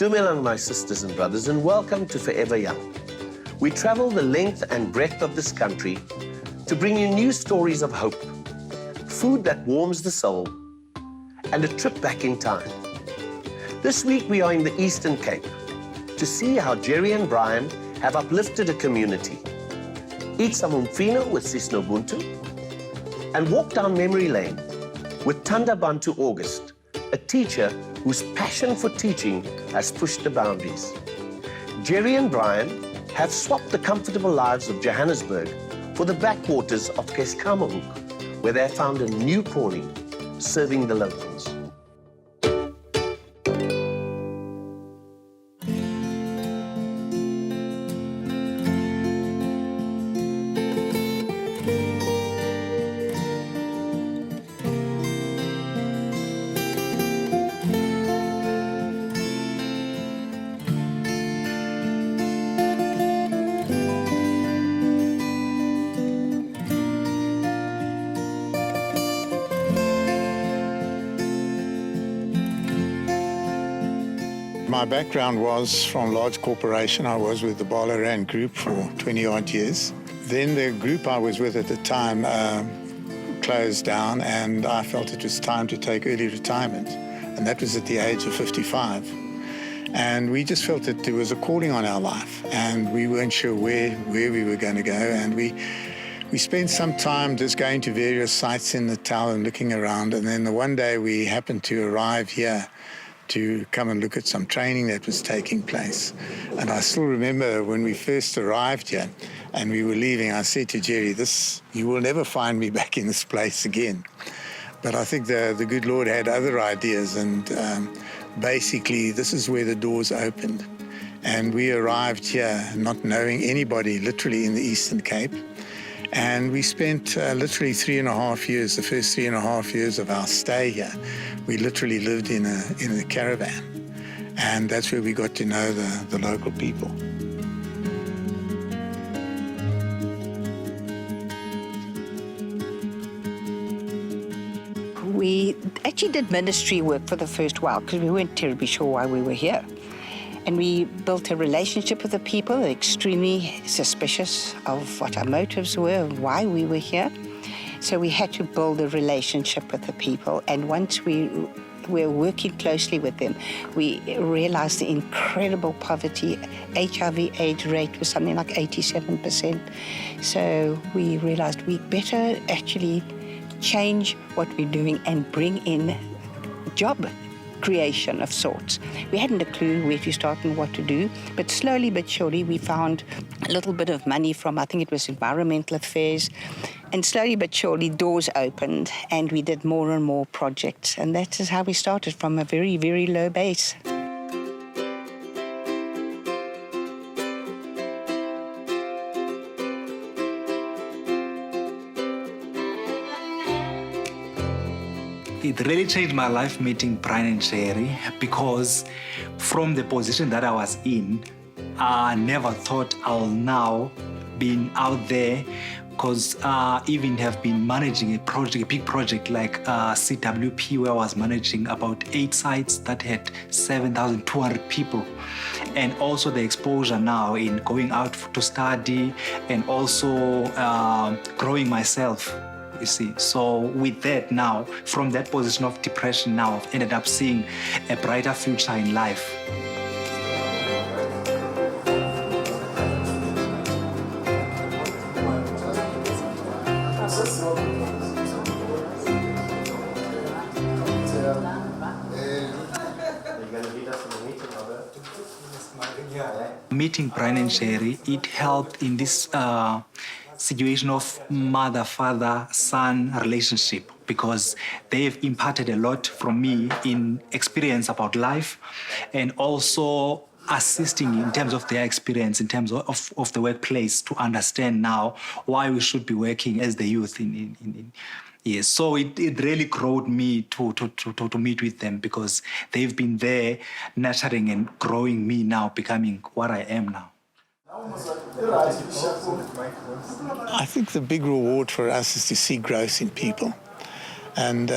Dumelang, my sisters and brothers, and welcome to Forever Young. We travel the length and breadth of this country to bring you new stories of hope, food that warms the soul, and a trip back in time. This week we are in the Eastern Cape to see how Jerry and Brian have uplifted a community, eat some umfino with Tunde Bantu, and walk down memory lane with Tunde Bantu August, a teacher whose passion for teaching has pushed the boundaries. Jerry and Brian have swapped the comfortable lives of Johannesburg for the backwaters of Keiskammerhoek, where they found a new calling, serving the locals. My background was from large corporation. I was with the Barlow Group for 20-odd years. Then the group I was with at the time closed down, and I felt it was time to take early retirement. And that was at the age of 55. And we just felt that there was a calling on our life, and we weren't sure where we were going to go. And we spent some time just going to various sites in the town and looking around. And then one day we happened to arrive here to come and look at some training that was taking place. And I still remember when we first arrived here and we were leaving, I said to Jerry, you will never find me back in this place again. But I think the good Lord had other ideas, and basically this is where the doors opened. And we arrived here not knowing anybody, literally in the Eastern Cape. And we spent literally 3.5 years, the first 3.5 years of our stay here. We literally lived in a caravan. And that's where we got to know the local people. We actually did ministry work for the first while because we weren't terribly sure why we were here. And we built a relationship with the people, extremely suspicious of what our motives were and why we were here. So we had to build a relationship with the people. And once we were working closely with them, we realized the incredible poverty. HIV/AIDS rate was something like 87%. So we realized we better actually change what we're doing and bring in job creation of sorts. We hadn't a clue where to start and what to do, but slowly but surely we found a little bit of money from, I think it was environmental affairs, and slowly but surely doors opened and we did more and more projects, and that is how we started, from a very, very low base. It really changed my life meeting Brian and Jerry, because from the position that I was in, I never thought I'll now be out there, because even have been managing a big project like CWP, where I was managing about 8 sites that had 7,200 people. And also the exposure now in going out to study and also growing myself. You see, so with that now, from that position of depression now, I've ended up seeing a brighter future in life. Meeting Brian and Jerry, it helped in this situation of mother-father-son relationship, because they've imparted a lot from me in experience about life, and also assisting in terms of their experience, in terms of the workplace, to understand now why we should be working as the youth Yes, so it really growed me to meet with them, because they've been there nurturing and growing me now, becoming what I am now. I think the big reward for us is to see growth in people. And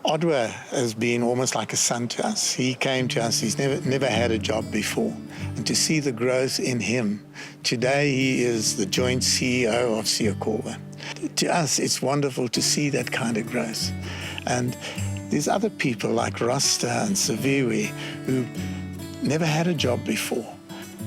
Odwa has been almost like a son to us. He came to us, he's never had a job before. And to see the growth in him, today he is the joint CEO of Siyakorwa. To us, it's wonderful to see that kind of growth. And there's other people like Rasta and Saviwe who never had a job before.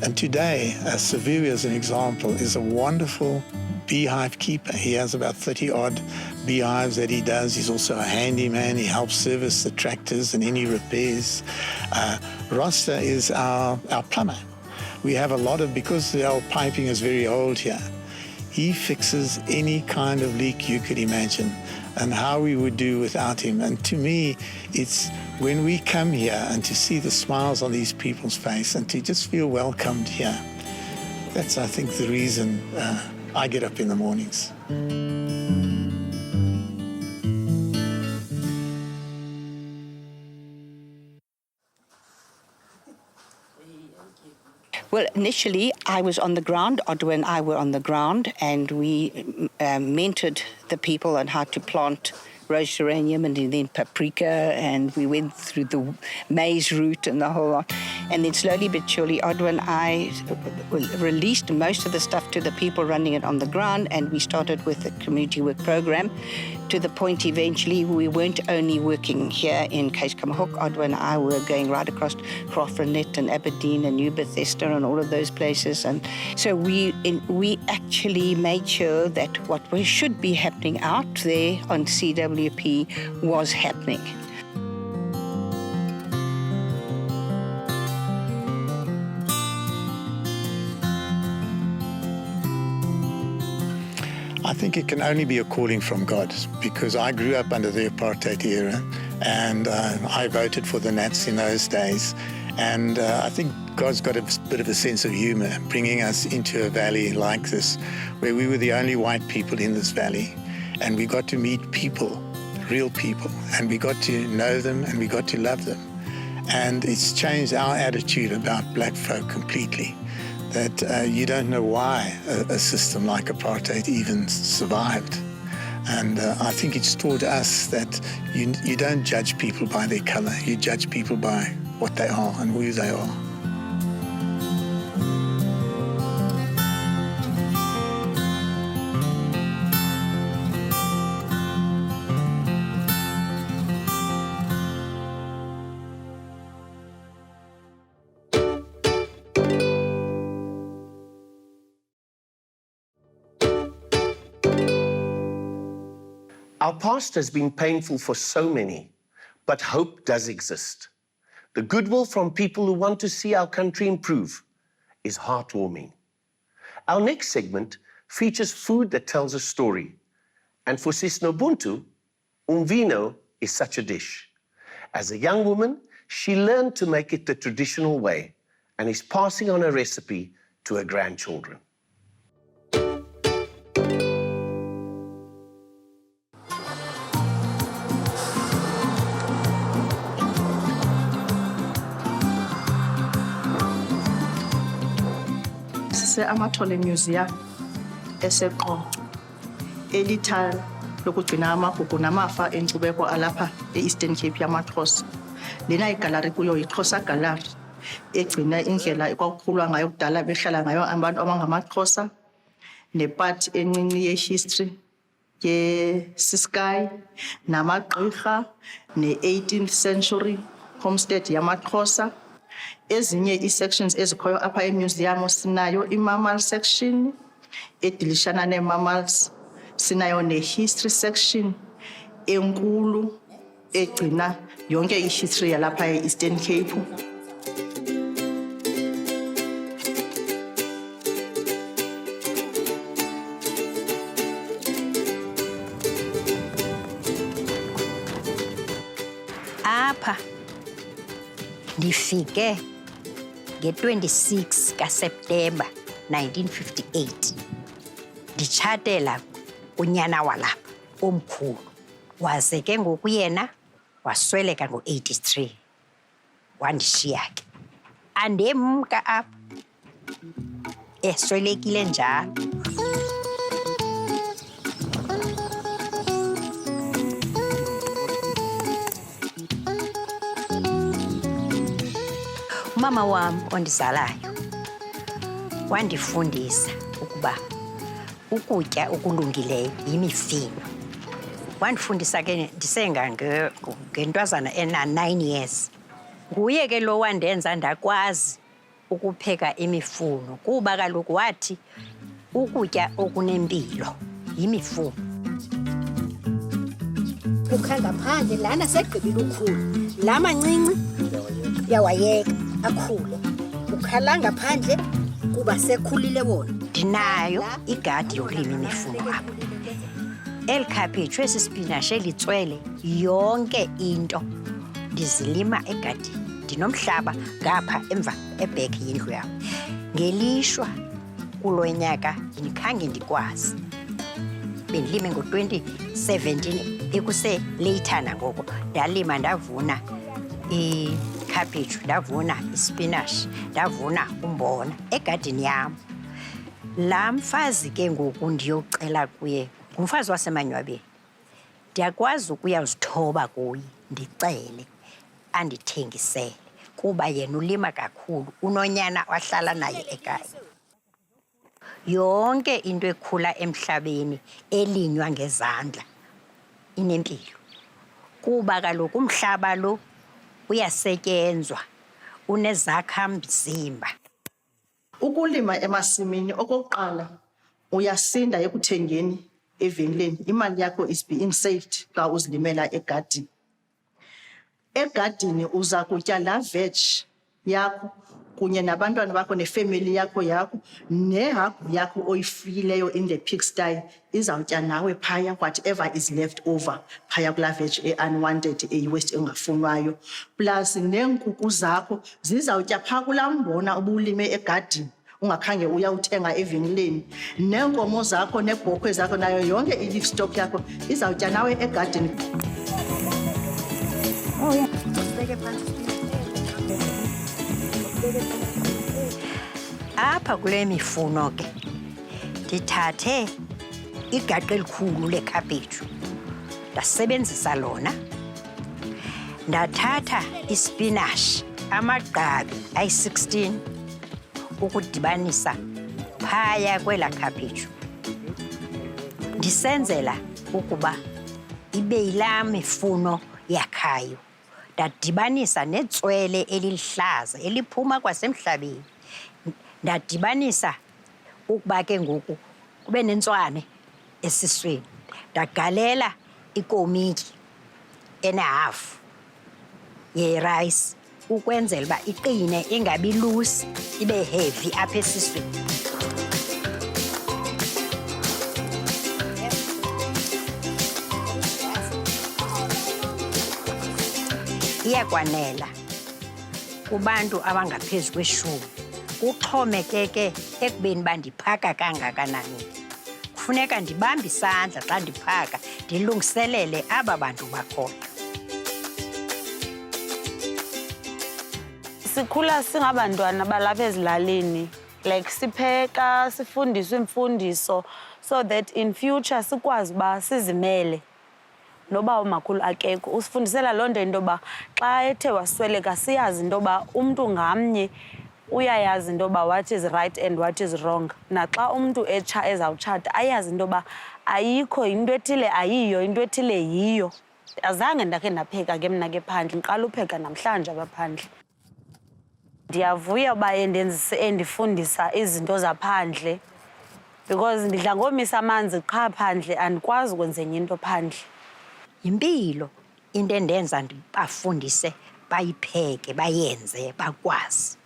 And today, Saviwe, as an example, is a wonderful beehive keeper. He has about 30-odd beehives that he does. He's also a handyman. He helps service the tractors and any repairs. Rasta is our plumber. We have a lot of, because the old piping is very old here, he fixes any kind of leak you could imagine and how we would do without him. And to me, it's when we come here and to see the smiles on these people's face and to just feel welcomed here, that's, I think, the reason I get up in the mornings. Well, initially, I was on the ground. Odwa and I were on the ground, and we mentored the people on how to plant rose geranium and then paprika, and we went through the maize route and the whole lot. And then slowly but surely, Odwa and I released most of the stuff to the people running it on the ground, and we started with the community work program to the point eventually we weren't only working here in Keiskamahok. Odwa and I were going right across Crawfordnet and Aberdeen and New Bethesda and all of those places. And so we actually made sure that what should be happening out there on CWP was happening. I think it can only be a calling from God, because I grew up under the apartheid era and I voted for the Nats in those days. And I think God's got a bit of a sense of humor, bringing us into a valley like this, where we were the only white people in this valley. And we got to meet people, real people, and we got to know them and we got to love them. And it's changed our attitude about black folk completely. That you don't know why a system like apartheid even survived. And I think it's taught us that you don't judge people by their color, you judge people by what they are and who they are. Our past has been painful for so many, but hope does exist. The goodwill from people who want to see our country improve is heartwarming. Our next segment features food that tells a story. And for Sis Nobuntu, umvino is such a dish. As a young woman, she learned to make it the traditional way and is passing on a recipe to her grandchildren. Amathole Museum eseqo elitha lokugcina amagugu namafa enkcubeko alapha e-Eastern Cape yamaXhosa. Lena igalari kuyo yiXhosa Gallery egcina indlela ekwakukhulwa ngayo kudala behlala ngayo abantu abangamaXhosa, nepart encinci yehistory yeSiskai namagqirha, ne-18th century homestead yamaXhosa. Ezinye ii-sections ezikhoyo apha emuseum sinayo i-mammal section edilishana nee-mammals, sinayo ne-history section enkulu egcina yonke i-history yalapha e-Eastern Cape. Apha ndifike nge-26 kaSeptemba 1958 nditshatela unyana walapha omkhulu, waze ke ngoku yena wasweleka ngo-83 wandishiya ke. Andemka apha eswelekile njalo. umama wam ondizalayo wandifundisa ukuba ukutya okulungileyo yimifino. Wandifundisa ke ngentwazana ena-9 years. Nguye ke lo wandenza ndakwazi ukupheka imifuno kuba kaloku wathi ukutya okunempilo yimifuno. Ukha ngaphandle lana segqibile ukhula. La mancinci uyawayeka akhule. Ukhala ngaphandle kuba sekhulile wona. Ndinayo igadi yolima imifuno apha. El khaphetshu, esi spinach, elitswele, yonke into ndizilima egadini. Ndinomhlaba ngapha emva ebhek yindlu yam. Ngelishwa kulo nyaka ndikhange ndikwazi. Bendilime ngo-2017 ekuseleyithana ngoko. Ndalima ndavuna ikhaphetshu, ndavuna ispinach, ndavuna umbona egadini yam. Laa mfazi ke ngoku ndiyocela kuye ngumfazi wasemanywabeni. Ndiyakwazi ukuyazithoba kuye ndicele andithengisele kuba yena ulima kakhulu, unonyana wahlala naye ekhaya. Yonke into ekhula emhlabeni elinywa ngezandla inempilo kuba kaloku umhlaba lo uyasetyenzwa, unezakhamzimba. Ukulima emasimini okokuqala uyasinda ekuthengeni evenkileni. Imali yakho is being saved xa uzilimela egadini. Egadini uza kutya la veg yakho kunye nabantwana bakho nefamily yakho nehagu yakho oyifuyileyo in the pigsty izawutya nawe phaya whatever is left over phaya kula veg unwanted eyiwaste engafunwayo. Plus neenkuku zakho zizawutya phaa kulaa mbona ubulime egadini ungakhange uyawuthenga evenkileni. Neenkomo zakho neebhokhwe zakho nayo yonke i-livestock yakho izawutya nawe egadini. Apha kule mifuno ke ndithathe igaqa elikhulu lekhaphetshu ndasebenzisa lona. Ndathatha ispinashi amagqabi ayi-16 ukudibanisa phaya kwela khaphetshu, ndisenzela ukuba ibe yilaa mifuno yakhayo. Ndadibanisa netswele eliluhlaza eliphuma kwasemhlabeni. Ndadibanisa ukuba ke ngoku kube nentswane esiswini. Ndagalela ikomityi enehafu yerayisi ukwenzela uba iqine ingabi lusi, ibe heavy apha esiswini. Iyakwanela kubantu abangaphezu kweshumi. Kuxhomekeke ekubeni bandiphaka kangakanani. Kufuneka ndibambe isandla xa ndiphaka ndilungiselele aba bantu bakhona. Sikhula singabantwana balapha ezilalini, like sipheka, sifundiswe imfundiso so that in future sikwazi uba sizimele. Noba umakhulu akekho usifundisela loo nto into yoba xa ethe wasweleka siyazi into yoba umntu ngamnye uyayazi into yoba what is right and what is wrong. Naxa umntu ezawutshata ayazi into yoba ayikho into ethile ayiyo, into ethile yiyo. Azange ndakhe ndapheka ke mna ke phandle, ndiqala upheka namhlanje abaphandle. Ndiyavuya uba endifundisa izinto zaphandle because ndidla ngomisa amanzi qha phandle, andikwazi ukwenza enye into phandle. Yimpilo into endenza ndibafundise bayipheke bayenze bakwazi.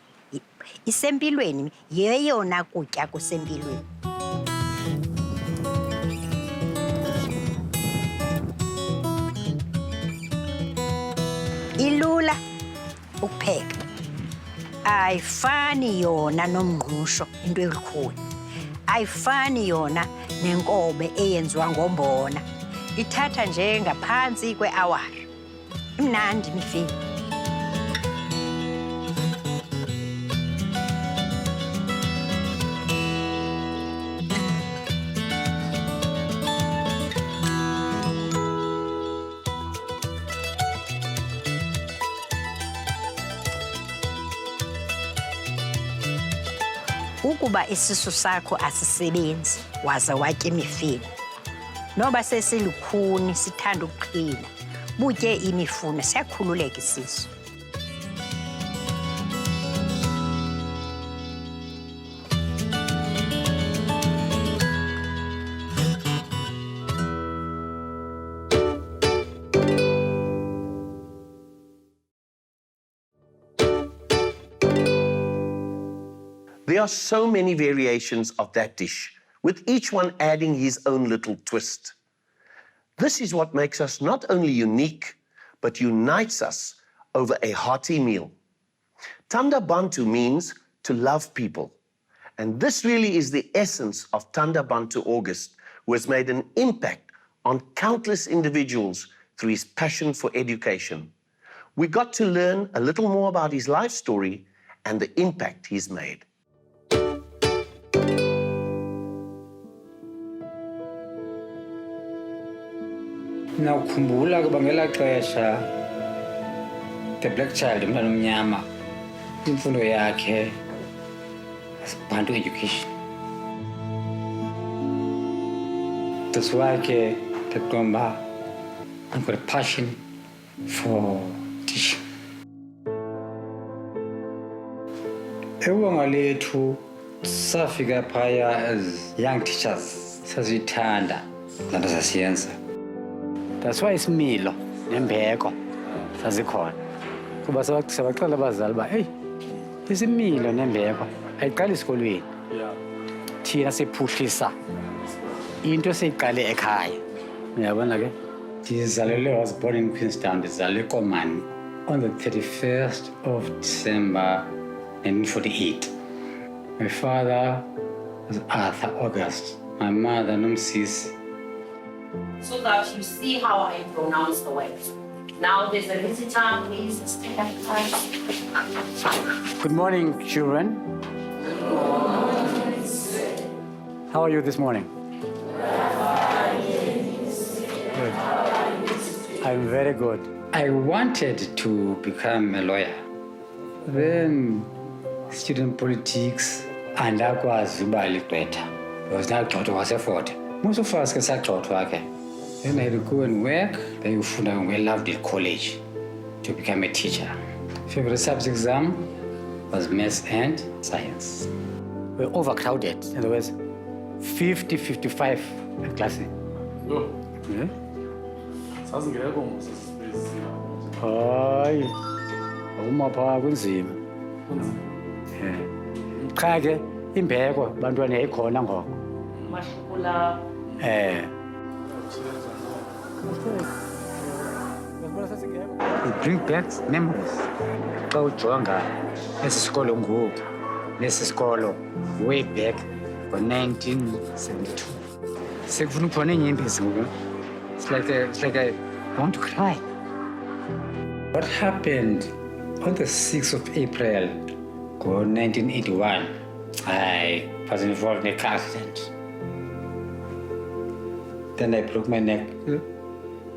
Isempilweni, yeyona kutya kusempilweni. Ilula ukupheka. Ayifani yona nomngqusho into elikhulu. Ayifani yona nenkobe eyenziwa ngombona. Ithatha nje ngaphantsi kwe-awari. Imnandi imifino. Ukuba isisu sakho asisebenzi waza watya imifino. Noba sesilukhuni sithanda ukuqhina. Butye imifuno siyakhululeka isisu. There are so many variations of that dish, with each one adding his own little twist. This is what makes us not only unique, but unites us over a hearty meal. Tunde Bantu means to love people. And this really is the essence of Tunde Bantu August, who has made an impact on countless individuals through his passion for education. We got to learn a little more about his life story and the impact he's made. Nawukhumbula kuba ngela xesha the black child umntana omnyama imfundo yakhe Bantu education. That's why ke ndakuqonda I've got a passion for teaching. Ewonga lethu safika phaya as young teachers sazithanda lanto sasiyenza. That's why isimilo nembeko sazikhona. Kuba sabaqala abazali ba hey isimilo nembeko ayiqali esikolweni. Thina siphuhlisa into esiyiqale ekhaya. Uyabona ke? I was born in Queenstown, ndizalwe eKomani on the 31st of December 1948. My father was Arthur August. My mother, Nomsisi. So that you see how I pronounce the words. Now there's a visitor, please stand up. Good morning, children. Good morning. How are you this morning? Good. I'm very good. I wanted to become a lawyer. Then student politics and akwazi uba ligqwetha. Because ndagxothwa kwasefort. Most of us ke sagxothwa ke. Then I had to go and work. Then ufunda ngeLovedale College to become a teacher. Favorite subject exam was maths and science. We're overcrowded. In other words, 50, 55 at class. Oh. Yeah? Hayi. Uma phaa kunzima. Cha ke imbeko bantwana yayikhona ngoko. Mashukula. It brings back memories. Xa ujonga esi sikolo ngoku nesi sikolo way back ngo-1972. Sekufuna ukuphona iinyembezi ngoku. It's like I want to cry. What happened on the 6th of April 1981, I was involved in a car accident. Then I broke my neck,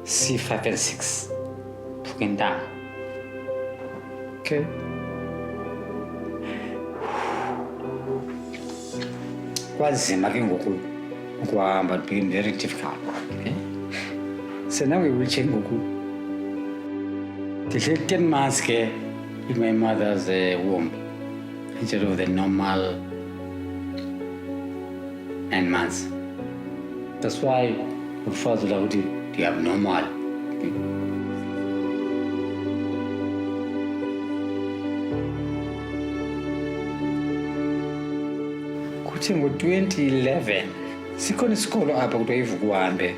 C5 and 6, broken down. Okay. Kwanzima ke ngoku ukuhamba, it became very difficult. Okay. So now we will change ngoku. Till 10 months ke in my mother's womb instead of the normal 9 months. That's why we father the abnormal. Kuthi ngo-2011 sikhona isikolo apha kuthiwa iVukuhambe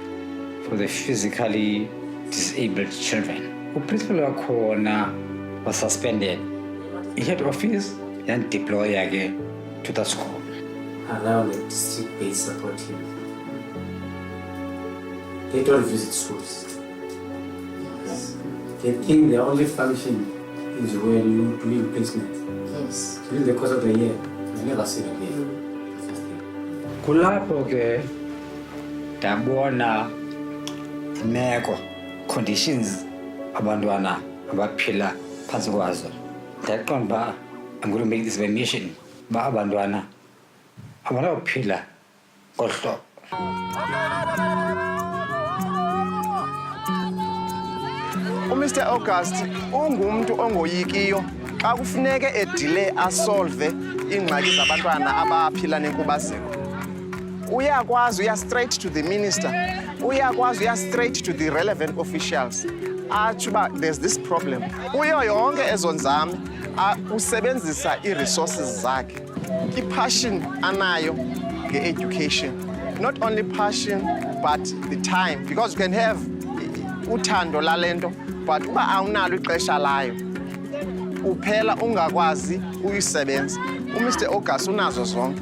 for the physically disabled children. Uprincipal wakhona was suspended. He had office and deployed again to the school. Allow the district-based support team. They don't visit schools. They think their only function is when you do placement. Yes. During the course of the year, you never see them here. Kulapho ke ndabona imeko conditions abantwana abaphila phantsi kwazo. Ndaqonda uba I'm going to make this my mission. Ba abantwana abanawuphila ngolu hlobo. uMr August ungumntu ongoyikiyo xa kufuneke edile asolve iingxaki zabantwana abaphila nenkubazeko. Uyakwazi uya straight to the minister, uyakwazi uya straight to the relevant officials. Atsho uba there's this problem. Kuyo yonke ezo nzame usebenzisa ii-resources zakhe, i-passion anayo nge-education. Not only passion but the time, because you can have uthando lalento but uba awunalo ixesha layo uphela ungakwazi uyisebenza. uMr August unazo zonke.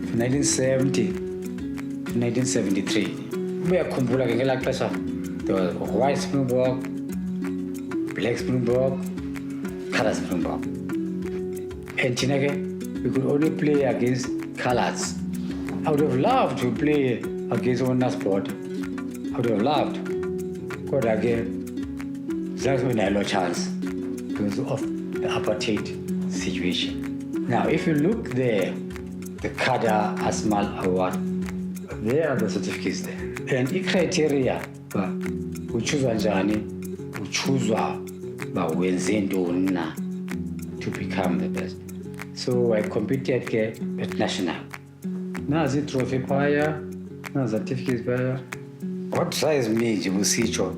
From 1970 to 1973 uyakhumbula ke ngelaa xesha there was white Springbok, black Springbok, colour Springbok, and thina ke we could only play against colours. I would have loved to play against Onasport. I would have loved. Kodwa ke zange sibe nayo chance because of the apartheid situation. Now, if you look there, the Kada Asmal Award, there are the certificates there. And the criteria, we choose njani, we choose wenze ntoni na to become the best. So I competed at national. Nazi trophy phaya, nazi certificates phaya. What drives me nje busitsho,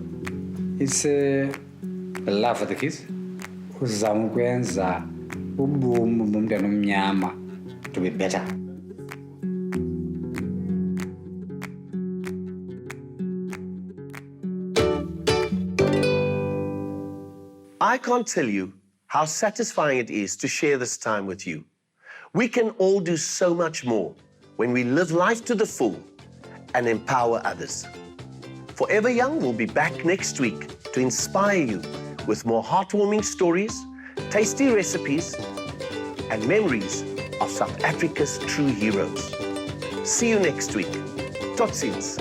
it's a love for the kids. Uzama ukwenza ubomi bomntwana omnyama to be better. I can't tell you how satisfying it is to share this time with you. We can all do so much more when we live life to the full and empower others. Forever Young will be back next week to inspire you with more heartwarming stories, tasty recipes, and memories of South Africa's true heroes. See you next week. Tot ziens.